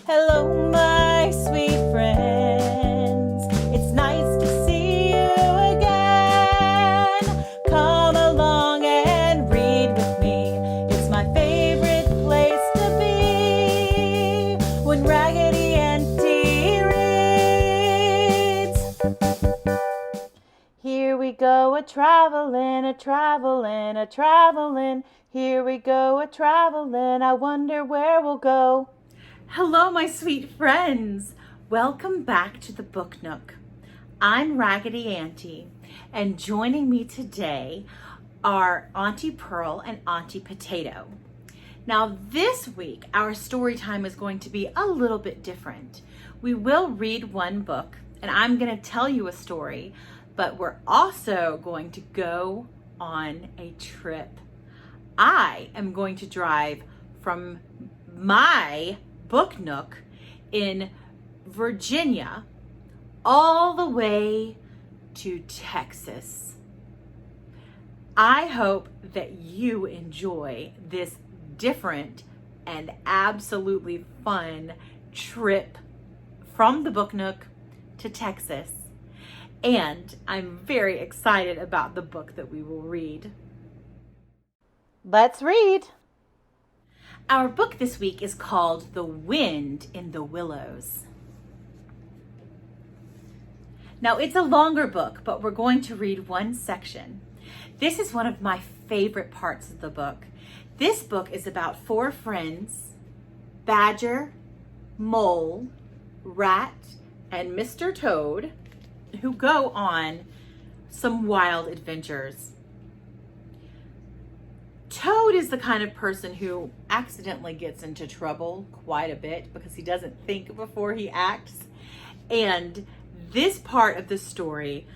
Hello, my sweet friends. It's nice to see you again. Come along and read with me. It's my favorite place to be when Raggedy Auntie reads. Here we go a-travelin', a-travelin', a-travelin'. Here we go a-travelin'. I wonder where we'll go. Hello, my sweet friends. Welcome back to the Book Nook. I'm Raggedy Auntie, and joining me today are Auntie Pearl and Auntie Potato. Now, this week, our story time is going to be a little bit different. We will read one book, and I'm going to tell you a story, but we're also going to go on a trip. I am going to drive from my Book Nook in Virginia all the way to Texas. I hope that you enjoy this different and absolutely fun trip from the Book Nook to Texas. And I'm very excited about the book that we will read. Let's read. Our book this week is called The Wind in the Willows. Now, it's a longer book, but we're going to read one section. This is one of my favorite parts of the book. This book is about four friends, Badger, Mole, Rat, and Mr. Toad, who go on some wild adventures. Toad is the kind of person who accidentally gets into trouble quite a bit because he doesn't think before he acts. And this part of the story,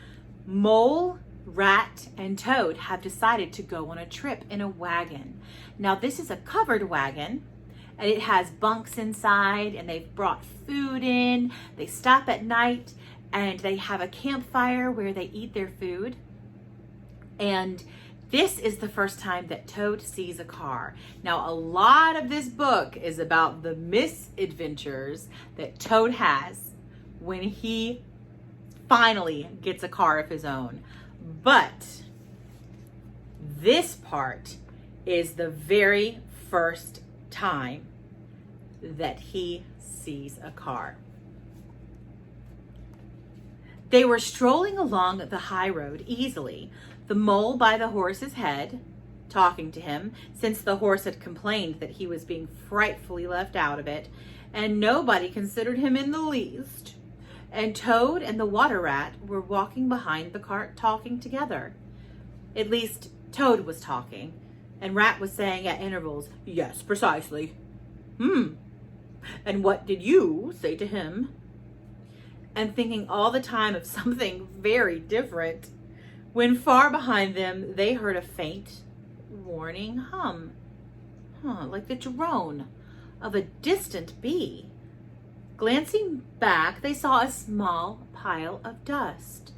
Mole, Rat, and Toad have decided to go on a trip in a wagon. Now, this is a covered wagon, and it has bunks inside, and they've brought food in. They stop at night, and they have a campfire where they eat their food. And this is the first time that Toad sees a car. Now, a lot of this book is about the misadventures that Toad has when he finally gets a car of his own. But this part is the very first time that he sees a car. They were strolling along the high road easily, the mole by the horse's head, talking to him, since the horse had complained that he was being frightfully left out of it, and nobody considered him in the least. And Toad and the water rat were walking behind the cart talking together. At least Toad was talking, and Rat was saying at intervals, "Yes, precisely. And what did you say to him?" And thinking all the time of something very different, when far behind them they heard a faint, warning hum, like the drone of a distant bee. Glancing back, they saw a small pile of dust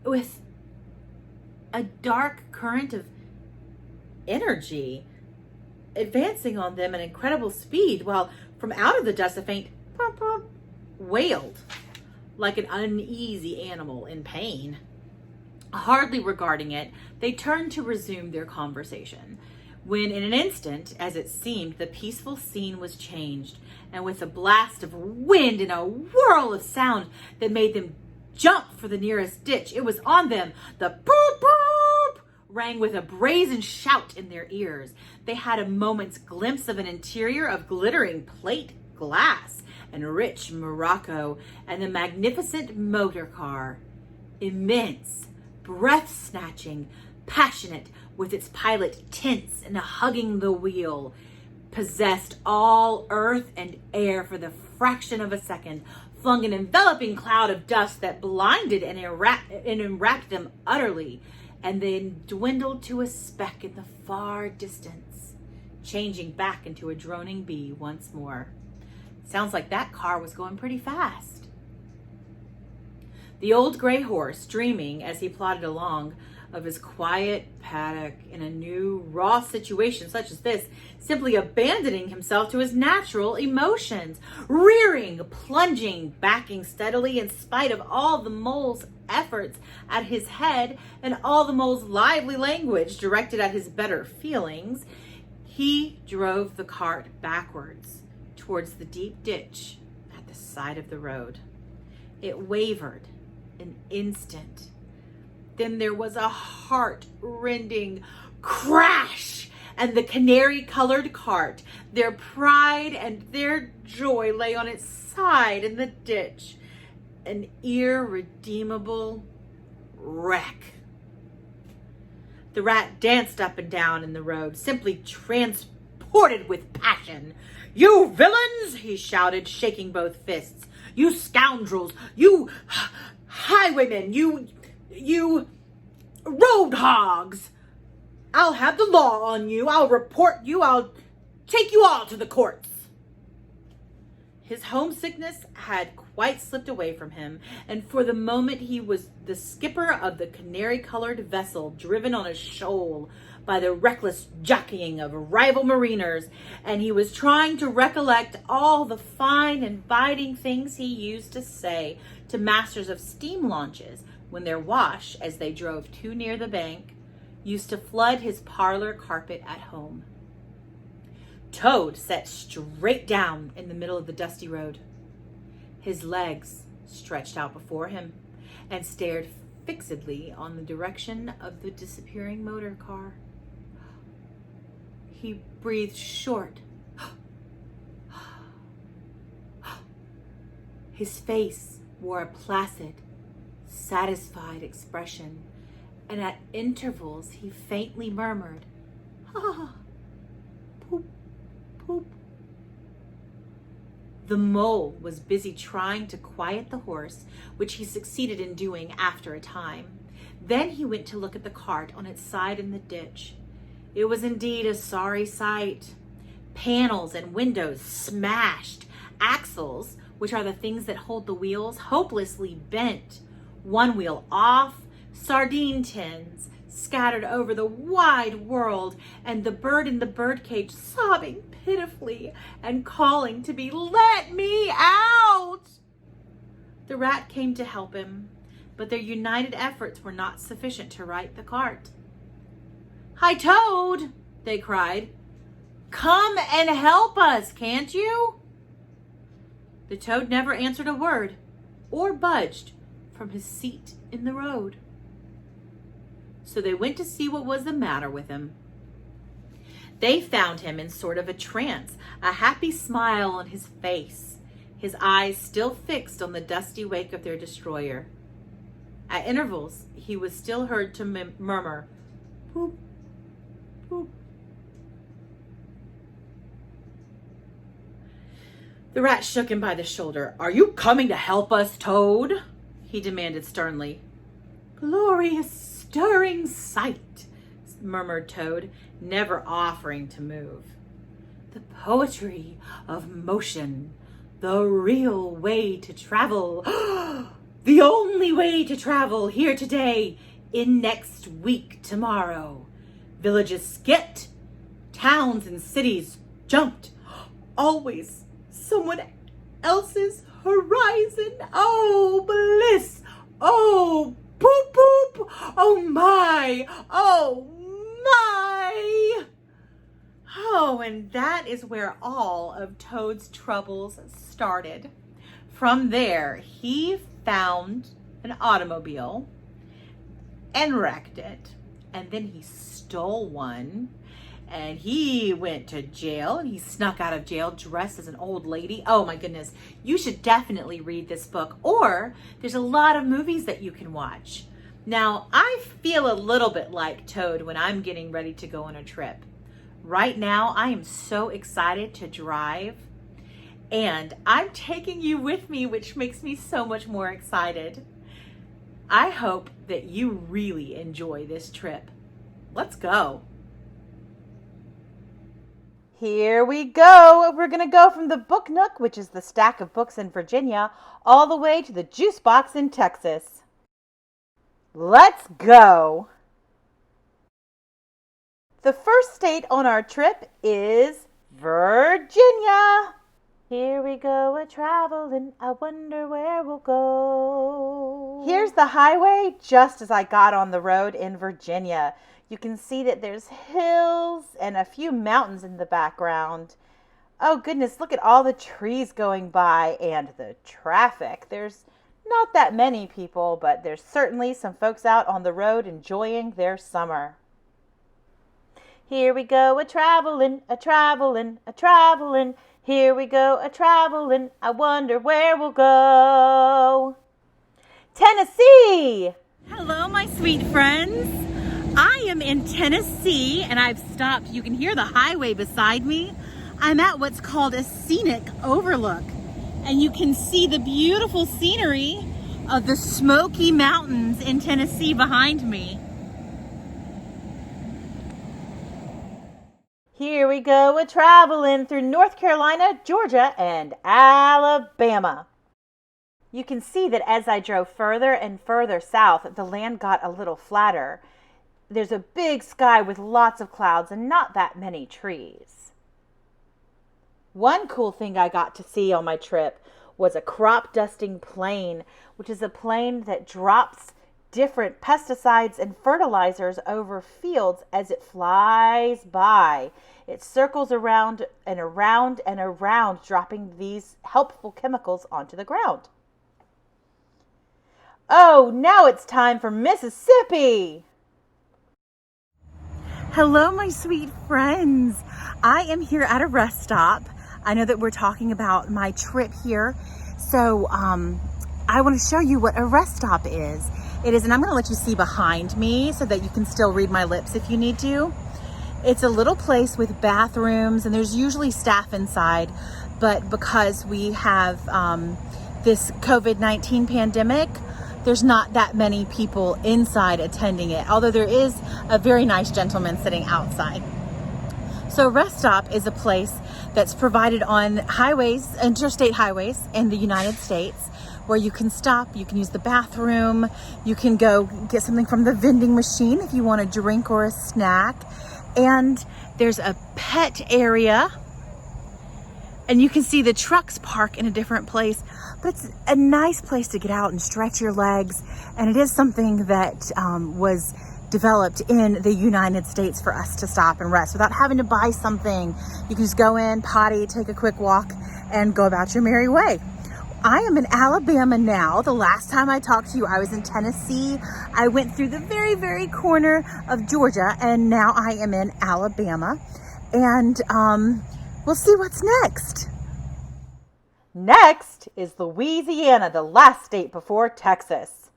with a dark current of energy advancing on them at incredible speed, while from out of the dust a faint wailed like an uneasy animal in pain. Hardly regarding it, they turned to resume their conversation, when in an instant, as it seemed, the peaceful scene was changed, and with a blast of wind and a whirl of sound that made them jump for the nearest ditch, it was on them. The boop boop rang with a brazen shout in their ears. They had a moment's glimpse of an interior of glittering plate glass and rich morocco, and the magnificent motor car, immense, breath-snatching, passionate, with its pilot tense and hugging the wheel, possessed all earth and air for the fraction of a second, flung an enveloping cloud of dust that blinded and enwrapped them utterly, and then dwindled to a speck in the far distance, changing back into a droning bee once more. Sounds like that car was going pretty fast. The old gray horse, dreaming as he plodded along, of his quiet paddock in a new, raw situation such as this, simply abandoning himself to his natural emotions, rearing, plunging, backing steadily in spite of all the mole's efforts at his head and all the mole's lively language directed at his better feelings. He drove the cart backwards towards the deep ditch at the side of the road. It wavered an instant. Then there was a heart-rending crash, and the canary-colored cart, their pride and their joy, lay on its side in the ditch, an irredeemable wreck. The rat danced up and down in the road, simply transported with passion. "You villains!" he shouted, shaking both fists. "You scoundrels! You highwaymen! You road hogs! I'll have the law on you. I'll report you. I'll take you all to the courts." His homesickness had quite slipped away from him, and for the moment he was the skipper of the canary-colored vessel driven on a shoal by the reckless jockeying of rival mariners, and he was trying to recollect all the fine, inviting things he used to say to masters of steam launches when their wash, as they drove too near the bank, used to flood his parlor carpet at home. Toad sat straight down in the middle of the dusty road. His legs stretched out before him and stared fixedly on the direction of the disappearing motor car. He breathed short. His face wore a placid, satisfied expression, and at intervals he faintly murmured, "Ah, poop, poop." The mole was busy trying to quiet the horse, which he succeeded in doing after a time. Then he went to look at the cart on its side in the ditch. It was indeed a sorry sight. Panels and windows smashed, axles, which are the things that hold the wheels, hopelessly bent, one wheel off, sardine tins scattered over the wide world, and the bird in the birdcage sobbing pitifully and calling to be let me out. The rat came to help him, but their united efforts were not sufficient to right the cart. "Hi, Toad," they cried. "Come and help us, can't you?" The toad never answered a word or budged from his seat in the road. So they went to see what was the matter with him. They found him in sort of a trance, a happy smile on his face, his eyes still fixed on the dusty wake of their destroyer. At intervals, he was still heard to murmur, "Poop, poop." The rat shook him by the shoulder. "Are you coming to help us, Toad?" he demanded sternly. "Glorious, stirring sight," murmured Toad, never offering to move. "The poetry of motion, the real way to travel, the only way to travel here today, in next week tomorrow. Villages skipped, towns and cities jumped, always someone else's horizon. Oh, bliss! Oh, poop poop! Oh my! Oh my! Oh, and that is where all of Toad's troubles started. From there, he found an automobile and wrecked it, and then he stole one, and he went to jail, and he snuck out of jail dressed as an old lady. Oh my goodness, you should definitely read this book, or there's a lot of movies that you can watch. Now, I feel a little bit like Toad when I'm getting ready to go on a trip. Right now, I am so excited to drive, and I'm taking you with me, which makes me so much more excited. I hope that you really enjoy this trip. Let's go. Here we go. We're going to go from the Book Nook, which is the stack of books in Virginia, all the way to the Juice Box in Texas. Let's go. The first state on our trip is Virginia. Here we go a-travelin', I wonder where we'll go. Here's the highway just as I got on the road in Virginia. You can see that there's hills and a few mountains in the background. Oh goodness, look at all the trees going by and the traffic. There's not that many people, but there's certainly some folks out on the road enjoying their summer. Here we go a-travelin', a-travelin', a-travelin'. Here we go a-travelin', I wonder where we'll go. Tennessee! Hello, my sweet friends. I am in Tennessee and I've stopped. You can hear the highway beside me. I'm at what's called a scenic overlook. And you can see the beautiful scenery of the Smoky Mountains in Tennessee behind me. Here we go a-travelin' through North Carolina, Georgia, and Alabama. You can see that as I drove further and further south, the land got a little flatter. There's a big sky with lots of clouds and not that many trees. One cool thing I got to see on my trip was a crop dusting plane, which is a plane that drops different pesticides and fertilizers over fields as it flies by. It circles around and around and around, dropping these helpful chemicals onto the ground. Oh, now it's time for Mississippi. Hello, my sweet friends. I am here at a rest stop. I know that we're talking about my trip here. So I want to show you what a rest stop is. It is, and I'm going to let you see behind me so that you can still read my lips if you need to. It's a little place with bathrooms, and there's usually staff inside, but because we have this COVID-19 pandemic, there's not that many people inside attending it, although there is a very nice gentleman sitting outside. So rest stop is a place that's provided on highways, interstate highways in the United States, where you can stop, you can use the bathroom, you can go get something from the vending machine if you want a drink or a snack. And there's a pet area, and you can see the trucks park in a different place, but it's a nice place to get out and stretch your legs. And it is something that was developed in the United States for us to stop and rest without having to buy something. You can just go in, potty, take a quick walk, and go about your merry way. I am in Alabama now. The last time I talked to you, I was in Tennessee. I went through the very, very corner of Georgia, and now I am in Alabama. And we'll see what's next. Next is Louisiana, the last state before Texas.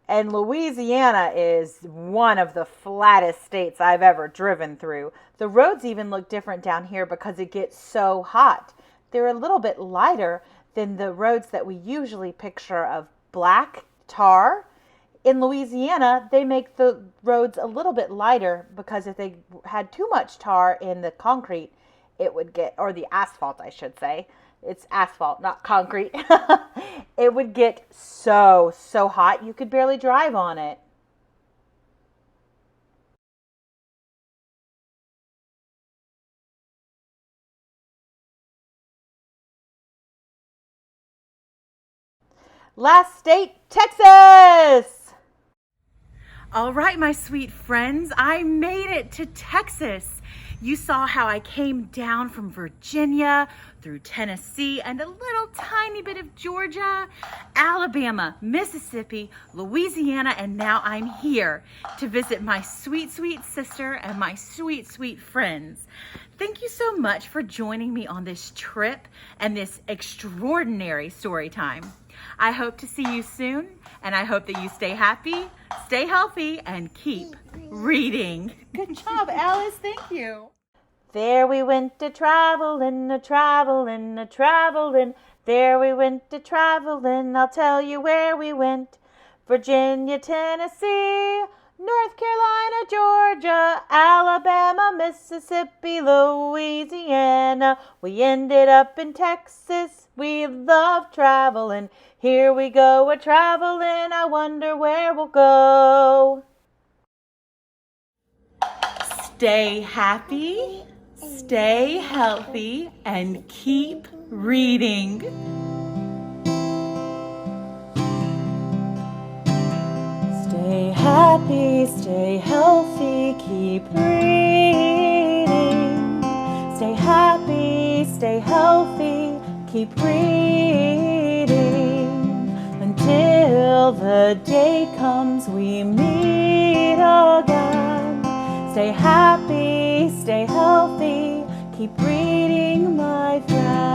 And Louisiana is one of the flattest states I've ever driven through. The roads even look different down here because it gets so hot. They're a little bit lighter than the roads that we usually picture of black tar. In Louisiana, they make the roads a little bit lighter because if they had too much tar in the concrete, it would get, or the asphalt, I should say. It's asphalt, not concrete. It would get so hot you could barely drive on it. Last state, Texas! All right, my sweet friends, I made it to Texas. You saw how I came down from Virginia through Tennessee and a little tiny bit of Georgia, Alabama, Mississippi, Louisiana, and now I'm here to visit my sweet, sweet sister and my sweet, sweet friends. Thank you so much for joining me on this trip and this extraordinary story time. I hope to see you soon, and I hope that you stay happy, stay healthy, and keep reading. Good job, Alice. Thank you. There we went a-travelin', a-travelin', a-travelin'. There we went a-travelin', I'll tell you where we went. Virginia, Tennessee, North Carolina, Georgia, Alabama, Mississippi, Louisiana. We ended up in Texas. We love traveling. Here we go a-traveling. I wonder where we'll go. Stay happy, stay healthy, and keep reading. Stay happy, stay healthy, keep reading. Stay happy, stay healthy, keep reading. Until the day comes we meet again. Stay happy, stay healthy, keep reading, my friend.